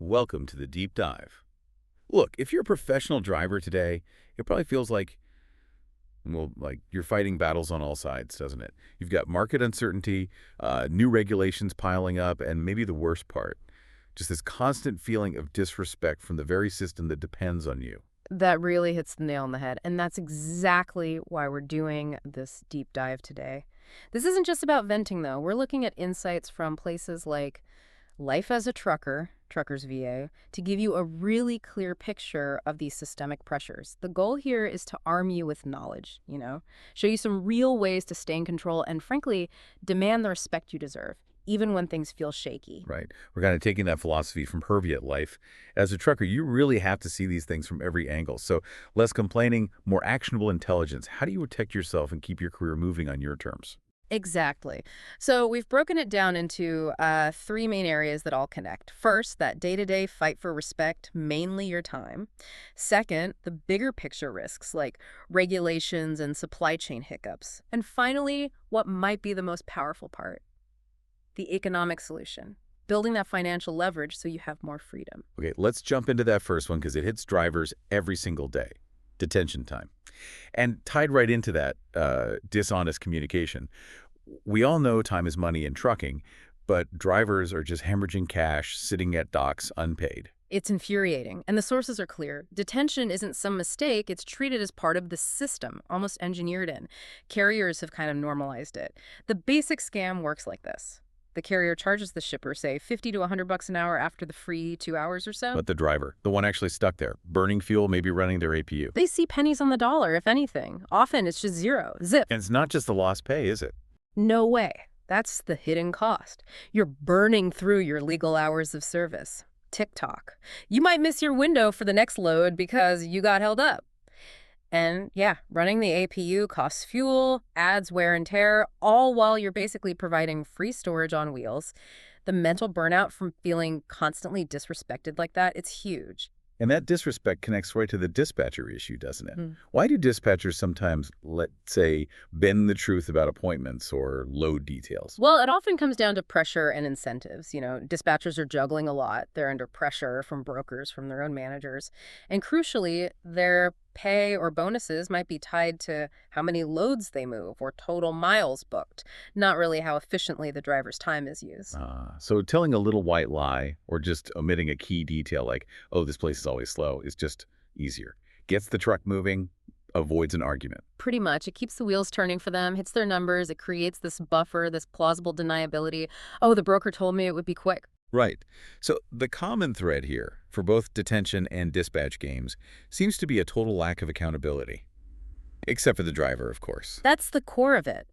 Welcome to the deep dive. Look, if you're a professional driver today, it probably feels like you're fighting battles on all sides, doesn't it? You've got market uncertainty, new regulations piling up, and maybe the worst part, just this constant feeling of disrespect from the very system that depends on you. That really hits the nail on the head, and that's exactly why we're doing this deep dive today. This isn't just about venting, though. We're looking at insights from places like Life as a Trucker, Truckers VA, to give you a really clear picture of these systemic pressures. The goal here is to arm you with knowledge, show you some real ways to stay in control and, frankly, demand the respect you deserve, even when things feel shaky. Right. We're kind of taking that philosophy from Hervey at life. As a trucker, you really have to see these things from every angle. So less complaining, more actionable intelligence. How do you protect yourself and keep your career moving on your terms? Exactly. So we've broken it down into three main areas that all connect. First, that day-to-day fight for respect, mainly your time. Second, the bigger picture risks like regulations and supply chain hiccups. And finally, what might be the most powerful part, the economic solution, building that financial leverage so you have more freedom. Okay, let's jump into that first one because it hits drivers every single day. Detention time. And tied right into that, dishonest communication. We all know time is money in trucking, but drivers are just hemorrhaging cash sitting at docks unpaid. It's infuriating, and the sources are clear. Detention isn't some mistake. It's treated as part of the system, almost engineered in. Carriers have kind of normalized it. The basic scam works like this. The carrier charges the shipper, say, 50 to $100 an hour after the free 2 hours or so. But the driver, the one actually stuck there, burning fuel, maybe running their APU. They see pennies on the dollar, if anything. Often it's just zero. Zip. And it's not just the lost pay, is it? No way. That's the hidden cost. You're burning through your legal hours of service. TikTok. You might miss your window for the next load because you got held up. And yeah, running the APU costs fuel, adds wear and tear, all while you're basically providing free storage on wheels. The mental burnout from feeling constantly disrespected like that, it's huge. And that disrespect connects right to the dispatcher issue, doesn't it? Mm. Why do dispatchers sometimes, let's say, bend the truth about appointments or load details? Well, it often comes down to pressure and incentives. Dispatchers are juggling a lot. They're under pressure from brokers, from their own managers. And crucially, their pay or bonuses might be tied to how many loads they move or total miles booked, not really how efficiently the driver's time is used. So telling a little white lie or just omitting a key detail like, oh, this place is always slow, is just easier. Gets the truck moving, avoids an argument. Pretty much. It keeps the wheels turning for them, hits their numbers, it creates this buffer, this plausible deniability. Oh, the broker told me it would be quick. Right. So the common thread here for both detention and dispatch games seems to be a total lack of accountability. Except for the driver, of course. That's the core of it.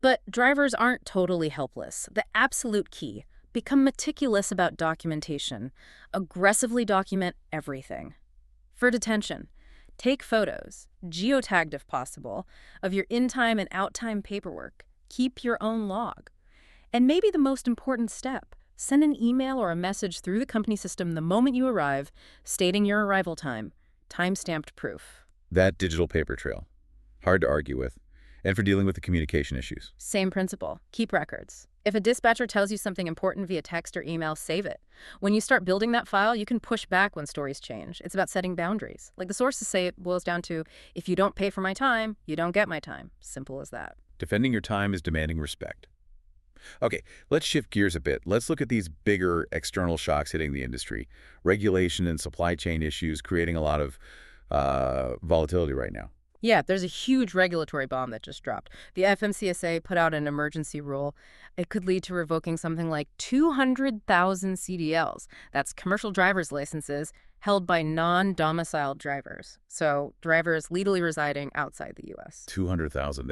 But drivers aren't totally helpless. The absolute key: become meticulous about documentation. Aggressively document everything. For detention, take photos, geotagged if possible, of your in-time and out-time paperwork. Keep your own log. And maybe the most important step: send an email or a message through the company system the moment you arrive, stating your arrival time, time-stamped proof. That digital paper trail. Hard to argue with. And for dealing with the communication issues. Same principle. Keep records. If a dispatcher tells you something important via text or email, save it. When you start building that file, you can push back when stories change. It's about setting boundaries. Like the sources say, it boils down to, if you don't pay for my time, you don't get my time. Simple as that. Defending your time is demanding respect. Okay, let's shift gears a bit. Let's look at these bigger external shocks hitting the industry. Regulation and supply chain issues creating a lot of volatility right now. Yeah, there's a huge regulatory bomb that just dropped. The FMCSA put out an emergency rule. It could lead to revoking something like 200,000 CDLs. That's commercial driver's licenses held by non-domiciled drivers. So drivers legally residing outside the U.S. 200,000.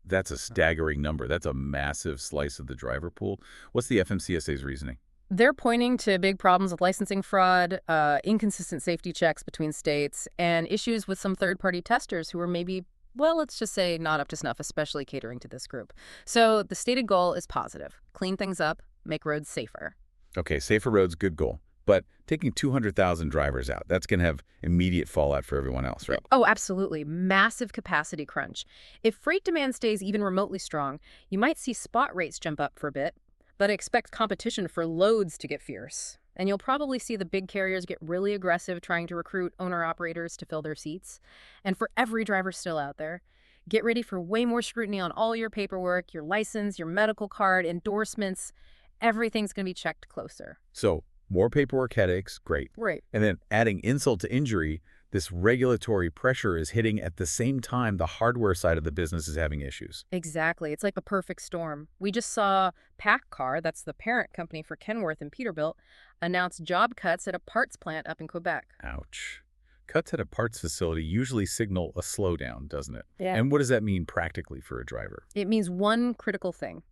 That's a staggering number. That's a massive slice of the driver pool. What's the FMCSA's reasoning? They're pointing to big problems with licensing fraud, inconsistent safety checks between states, and issues with some third-party testers who are maybe, well, let's just say not up to snuff, especially catering to this group. So the stated goal is positive: clean things up, make roads safer. Okay, safer roads, good goal. But taking 200,000 drivers out, that's going to have immediate fallout for everyone else, right? Oh, absolutely. Massive capacity crunch. If freight demand stays even remotely strong, you might see spot rates jump up for a bit, but expect competition for loads to get fierce. And you'll probably see the big carriers get really aggressive trying to recruit owner-operators to fill their seats. And for every driver still out there, get ready for way more scrutiny on all your paperwork, your license, your medical card, endorsements. Everything's going to be checked closer. So more paperwork headaches, great. Right. And then adding insult to injury, this regulatory pressure is hitting at the same time the hardware side of the business is having issues. Exactly. It's like a perfect storm. We just saw PACCAR, that's the parent company for Kenworth and Peterbilt, announce job cuts at a parts plant up in Quebec. Ouch. Cuts at a parts facility usually signal a slowdown, doesn't it? Yeah. And what does that mean practically for a driver? It means one critical thing.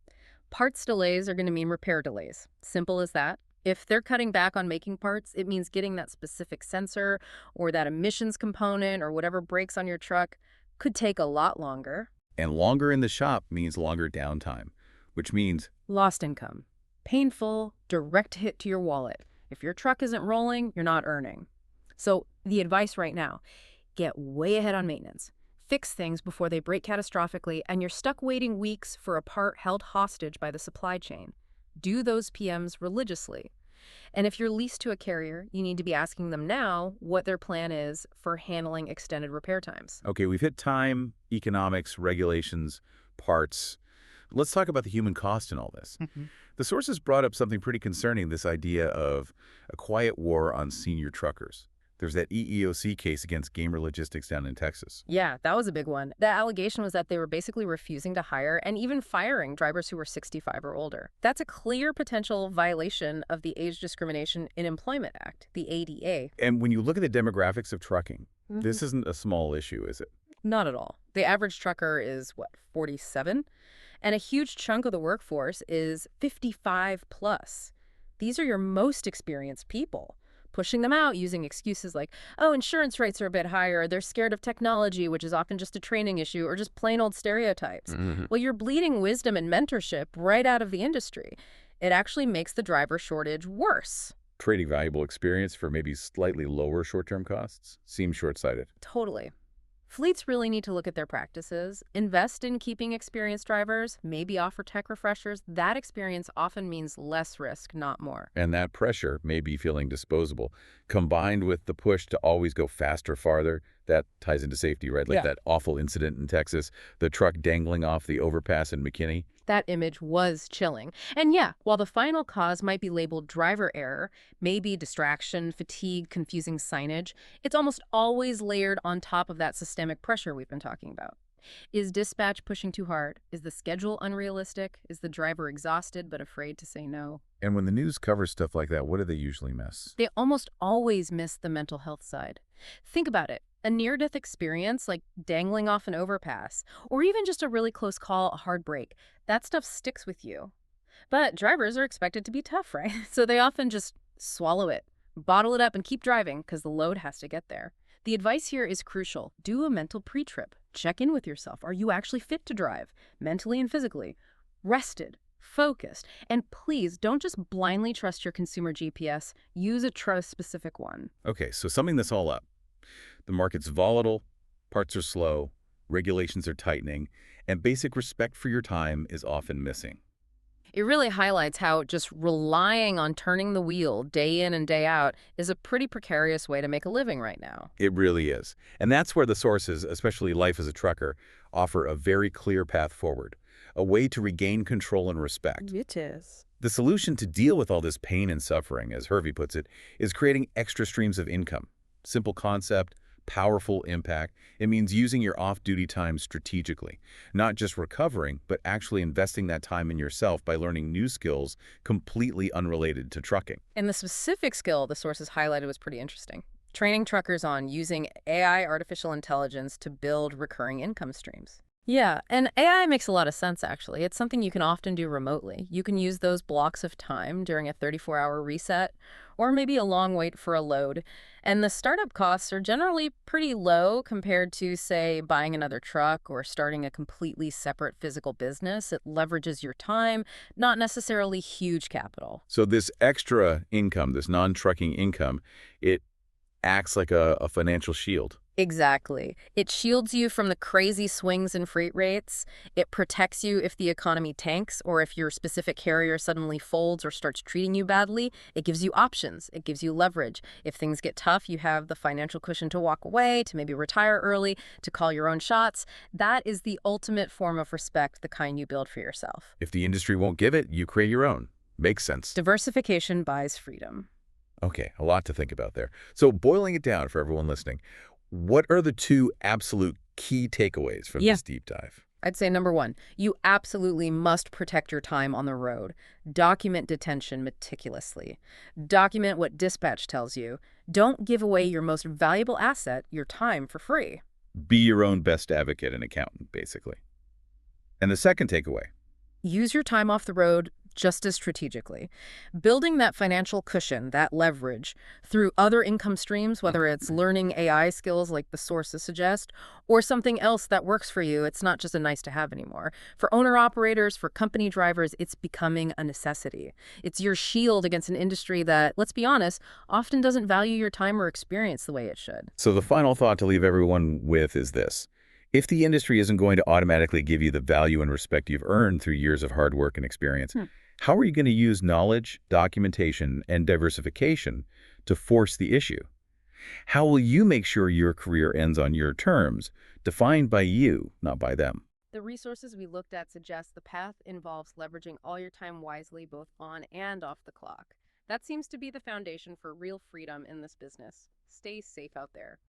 Parts delays are going to mean repair delays. Simple as that. If they're cutting back on making parts, it means getting that specific sensor or that emissions component or whatever breaks on your truck could take a lot longer. And longer in the shop means longer downtime, which means Lost income. Painful, direct hit to your wallet. If your truck isn't rolling, you're not earning. So the advice right now, get way ahead on maintenance. Fix things before they break catastrophically and you're stuck waiting weeks for a part held hostage by the supply chain. Do those PMs religiously. And if you're leased to a carrier, you need to be asking them now what their plan is for handling extended repair times. okay, we've hit time, economics, regulations, parts. Let's talk about the human cost in all this. The sources brought up something pretty concerning, this idea of a quiet war on senior truckers. There's that EEOC case against Gamer Logistics down in Texas. Yeah, that was a big one. The allegation was that they were basically refusing to hire and even firing drivers who were 65 or older. That's a clear potential violation of the Age Discrimination in Employment Act, the ADA. And when you look at the demographics of trucking, this isn't a small issue, is it? Not at all. The average trucker is, 47? And a huge chunk of the workforce is 55 plus. These are your most experienced people. Pushing them out using excuses like, oh, insurance rates are a bit higher, they're scared of technology, which is often just a training issue, or just plain old stereotypes. Well, you're bleeding wisdom and mentorship right out of the industry. It actually makes the driver shortage worse. Trading valuable experience for maybe slightly lower short-term costs seems short-sighted. Totally. Fleets really need to look at their practices, invest in keeping experienced drivers, maybe offer tech refreshers. That experience often means less risk, not more. And that pressure may be feeling disposable, combined with the push to always go faster, farther. That ties into safety, right? Like that awful incident in Texas, the truck dangling off the overpass in McKinney. That image was chilling. And yeah, while the final cause might be labeled driver error, maybe distraction, fatigue, confusing signage, it's almost always layered on top of that systemic pressure we've been talking about. Is dispatch pushing too hard? Is the schedule unrealistic? Is the driver exhausted but afraid to say no? And when the news covers stuff like that, what do they usually miss? They almost always miss the mental health side. Think about it. A near-death experience like dangling off an overpass, or even just a really close call, a hard break, that stuff sticks with you. But drivers are expected to be tough, right? So they often just swallow it, bottle it up, and keep driving because the load has to get there. The advice here is crucial. Do a mental pre-trip. Check in with yourself. Are you actually fit to drive, mentally and physically? Rested, focused, and please don't just blindly trust your consumer GPS. Use a trust-specific one. Okay, so summing this all up. The market's volatile, parts are slow, regulations are tightening, and basic respect for your time is often missing. It really highlights how just relying on turning the wheel day in and day out is a pretty precarious way to make a living right now. It really is. And that's where the sources, especially Life as a Trucker, offer a very clear path forward, a way to regain control and respect. It is. The solution to deal with all this pain and suffering, as Hervey puts it, is creating extra streams of income. Simple concept, powerful impact. It means using your off-duty time strategically, not just recovering, but actually investing that time in yourself by learning new skills completely unrelated to trucking. And the specific skill the sources highlighted was pretty interesting. Training truckers on using AI, artificial intelligence, to build recurring income streams. Yeah, and AI makes a lot of sense, actually. It's something you can often do remotely. You can use those blocks of time during a 34-hour reset, or maybe a long wait for a load. And the startup costs are generally pretty low compared to, say, buying another truck or starting a completely separate physical business. It leverages your time, not necessarily huge capital. So this extra income, this non-trucking income, it acts like a financial shield. Exactly. It shields you from the crazy swings in freight rates. It protects you if the economy tanks or if your specific carrier suddenly folds or starts treating you badly. It gives you options. It gives you leverage. If things get tough, you have the financial cushion to walk away, to maybe retire early, to call your own shots. That is the ultimate form of respect, the kind you build for yourself. If the industry won't give it, you create your own. Makes sense. Diversification buys freedom. Okay, a lot to think about there. So boiling it down for everyone listening, what are the two absolute key takeaways from Yeah. this deep dive? I'd say number one, you absolutely must protect your time on the road. Document detention meticulously. Document what dispatch tells you. Don't give away your most valuable asset, your time, for free. Be your own best advocate and accountant, basically. And the second takeaway, Use your time off the road just as strategically. Building that financial cushion, that leverage, through other income streams, whether it's learning AI skills like the sources suggest, or something else that works for you. It's not just a nice to have anymore. For owner-operators, for company drivers, it's becoming a necessity. It's your shield against an industry that, let's be honest, often doesn't value your time or experience the way it should. so the final thought to leave everyone with is this. If the industry isn't going to automatically give you the value and respect you've earned through years of hard work and experience, how are you going to use knowledge, documentation, and diversification to force the issue? How will you make sure your career ends on your terms, defined by you, not by them? The resources we looked at suggest the path involves leveraging all your time wisely, both on and off the clock. That seems to be the foundation for real freedom in this business. Stay safe out there.